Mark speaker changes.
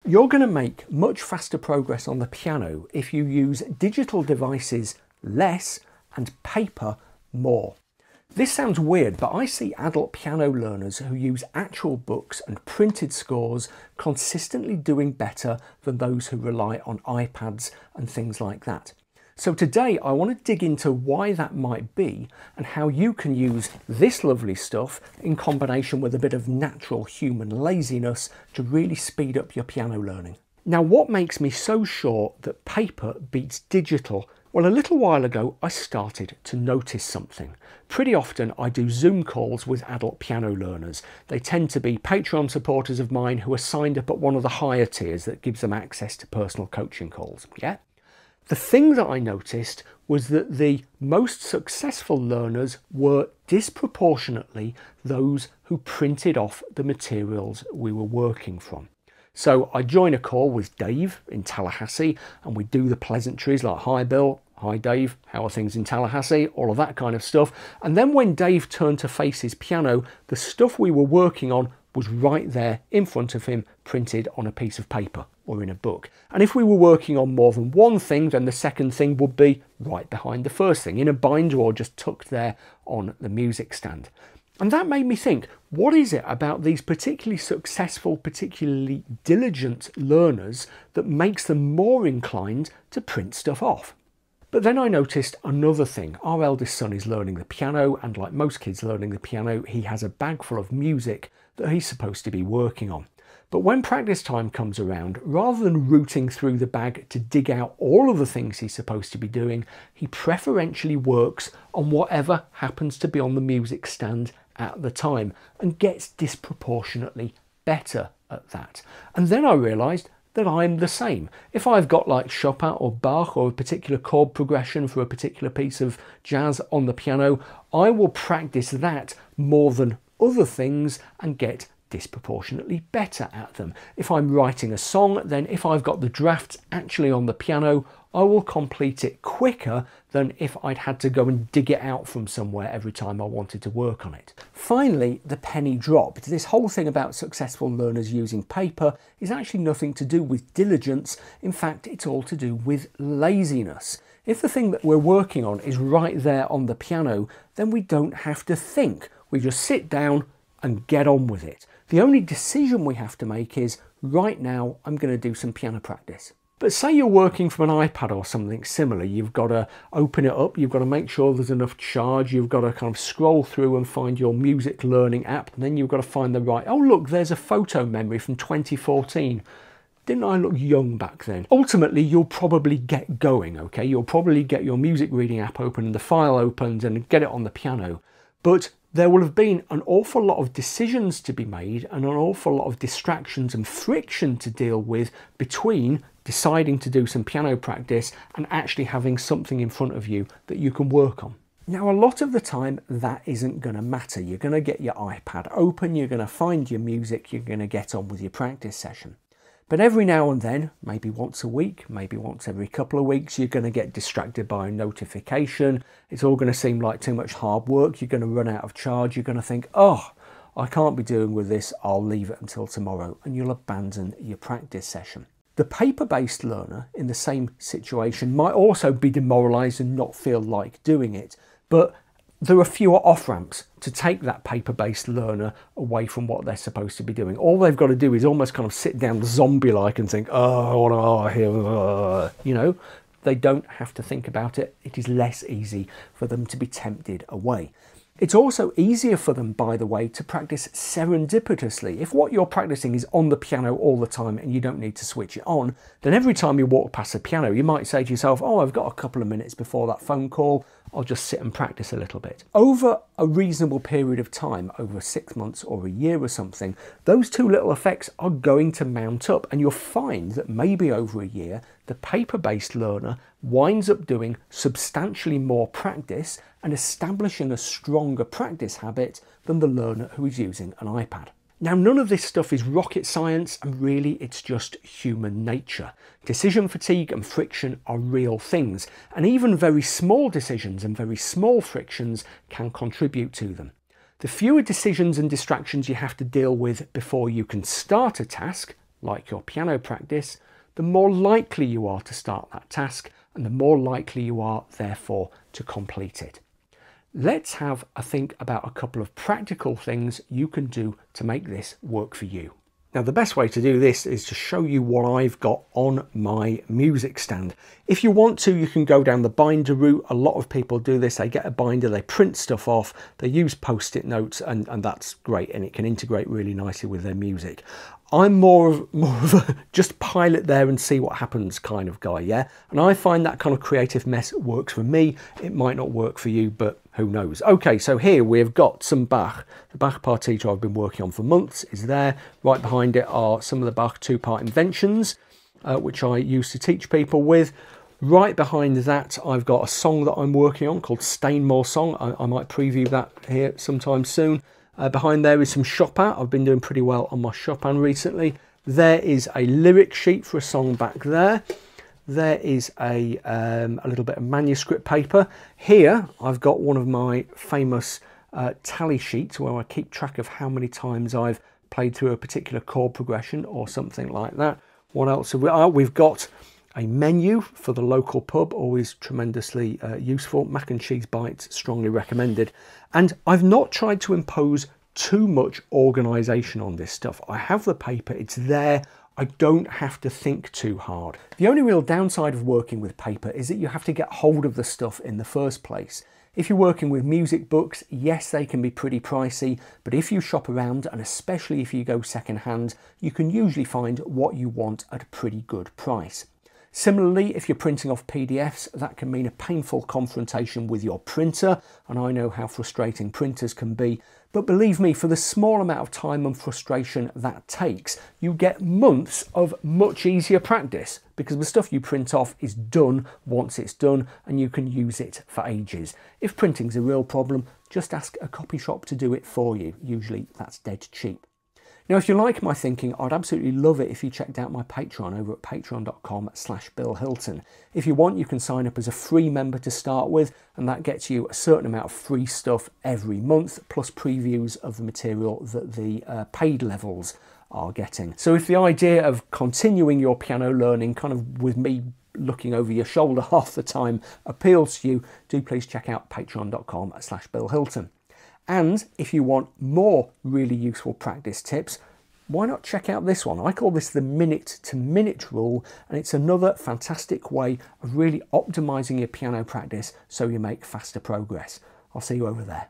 Speaker 1: You're going to make much faster progress on the piano if you use digital devices less and paper more. This sounds weird, but I see adult piano learners who use actual books and printed scores consistently doing better than those who rely on iPads and things like that. So today I want to dig into why that might be and how you can use this lovely stuff in combination with a bit of natural human laziness to really speed up your piano learning. Now, what makes me so sure that paper beats digital? Well, a little while ago I started to notice something. Pretty often I do Zoom calls with adult piano learners. They tend to be Patreon supporters of mine who are signed up at one of the higher tiers that gives them access to personal coaching calls. Yeah? The thing that I noticed was that the most successful learners were disproportionately those who printed off the materials we were working from. So I join a call with Dave in Tallahassee and we do the pleasantries like, "Hi Bill, hi Dave, how are things in Tallahassee?" all of that kind of stuff. And then when Dave turned to face his piano, the stuff we were working on was right there in front of him, printed on a piece of paper or in a book. And if we were working on more than one thing, then the second thing would be right behind the first thing, in a binder or just tucked there on the music stand. And that made me think, what is it about these particularly successful, particularly diligent learners that makes them more inclined to print stuff off? But then I noticed another thing. Our eldest son is learning the piano, and like most kids learning the piano, he has a bag full of music that he's supposed to be working on. But when practice time comes around, rather than rooting through the bag to dig out all of the things he's supposed to be doing, he preferentially works on whatever happens to be on the music stand at the time and gets disproportionately better at that. And then I realised that I'm the same. If I've got like Chopin or Bach or a particular chord progression for a particular piece of jazz on the piano, I will practice that more than other things and get disproportionately better at them. If I'm writing a song, then if I've got the drafts actually on the piano, I will complete it quicker than if I'd had to go and dig it out from somewhere every time I wanted to work on it. Finally, the penny dropped. This whole thing about successful learners using paper is actually nothing to do with diligence. In fact, it's all to do with laziness. If the thing that we're working on is right there on the piano, then we don't have to think. We just sit down and get on with it. The only decision we have to make is, right now, I'm going to do some piano practice. But say you're working from an iPad or something similar, you've got to open it up, you've got to make sure there's enough charge, you've got to kind of scroll through and find your music learning app, and then you've got to find the right, oh look, there's a photo memory from 2014. Didn't I look young back then? Ultimately, you'll probably get going, okay? You'll probably get your music reading app open and the file opened and get it on the piano. But there will have been an awful lot of decisions to be made and an awful lot of distractions and friction to deal with between deciding to do some piano practice and actually having something in front of you that you can work on. Now, a lot of the time that isn't going to matter. You're going to get your iPad open, you're going to find your music, you're going to get on with your practice session. But every now and then, maybe once a week, maybe once every couple of weeks, you're going to get distracted by a notification. It's all going to seem like too much hard work. You're going to run out of charge. You're going to think, oh, I can't be doing with this. I'll leave it until tomorrow. And you'll abandon your practice session. The paper-based learner in the same situation might also be demoralised and not feel like doing it. But there are fewer off-ramps to take that paper-based learner away from what they're supposed to be doing. All they've got to do is almost kind of sit down zombie-like and think, oh, you know, they don't have to think about it. It is less easy for them to be tempted away. It's also easier for them, by the way, to practice serendipitously. If what you're practicing is on the piano all the time and you don't need to switch it on, then every time you walk past the piano, you might say to yourself, oh, I've got a couple of minutes before that phone call. I'll just sit and practice a little bit. Over a reasonable period of time, over 6 months or a year or something, those two little effects are going to mount up, and you'll find that maybe over a year, the paper-based learner winds up doing substantially more practice and establishing a stronger practice habit than the learner who is using an iPad. Now, none of this stuff is rocket science, and really it's just human nature. Decision fatigue and friction are real things, and even very small decisions and very small frictions can contribute to them. The fewer decisions and distractions you have to deal with before you can start a task, like your piano practice, the more likely you are to start that task and the more likely you are, therefore, to complete it. Let's have a think about a couple of practical things you can do to make this work for you. Now, the best way to do this is to show you what I've got on my music stand. If you want to, you can go down the binder route. A lot of people do this. They get a binder, they print stuff off, they use post-it notes, and that's great, and it can integrate really nicely with their music. I'm more of a just pile it there and see what happens kind of guy, yeah? And I find that kind of creative mess works for me. It might not work for you, but who knows? Okay, so here we've got some Bach. The Bach partitur I've been working on for months is there. Right behind it are some of the Bach two-part inventions, which I used to teach people with. Right behind that, I've got a song that I'm working on called Stainmore Song. I might preview that here sometime soon. Behind there is some Chopin. I've been doing pretty well on my Chopin recently. There is a lyric sheet for a song back there. There is a little bit of manuscript paper. Here, I've got one of my famous tally sheets where I keep track of how many times I've played through a particular chord progression or something like that. What else have we? We've got a menu for the local pub, always tremendously useful. Mac and cheese bites, strongly recommended. And I've not tried to impose too much organisation on this stuff. I have the paper, it's there. I don't have to think too hard. The only real downside of working with paper is that you have to get hold of the stuff in the first place. If you're working with music books, yes, they can be pretty pricey, but if you shop around, and especially if you go second-hand, you can usually find what you want at a pretty good price. Similarly, if you're printing off PDFs, that can mean a painful confrontation with your printer, and I know how frustrating printers can be, but believe me, for the small amount of time and frustration that takes, you get months of much easier practice, because the stuff you print off is done once it's done, and you can use it for ages. If printing's a real problem, just ask a copy shop to do it for you. Usually that's dead cheap. Now, if you like my thinking, I'd absolutely love it if you checked out my Patreon over at patreon.com/BillHilton. If you want, you can sign up as a free member to start with, and that gets you a certain amount of free stuff every month, plus previews of the material that the paid levels are getting. So if the idea of continuing your piano learning kind of with me looking over your shoulder half the time appeals to you, do please check out patreon.com/BillHilton. And if you want more really useful practice tips, why not check out this one? I call this the minute-to-minute rule, and it's another fantastic way of really optimizing your piano practice so you make faster progress. I'll see you over there.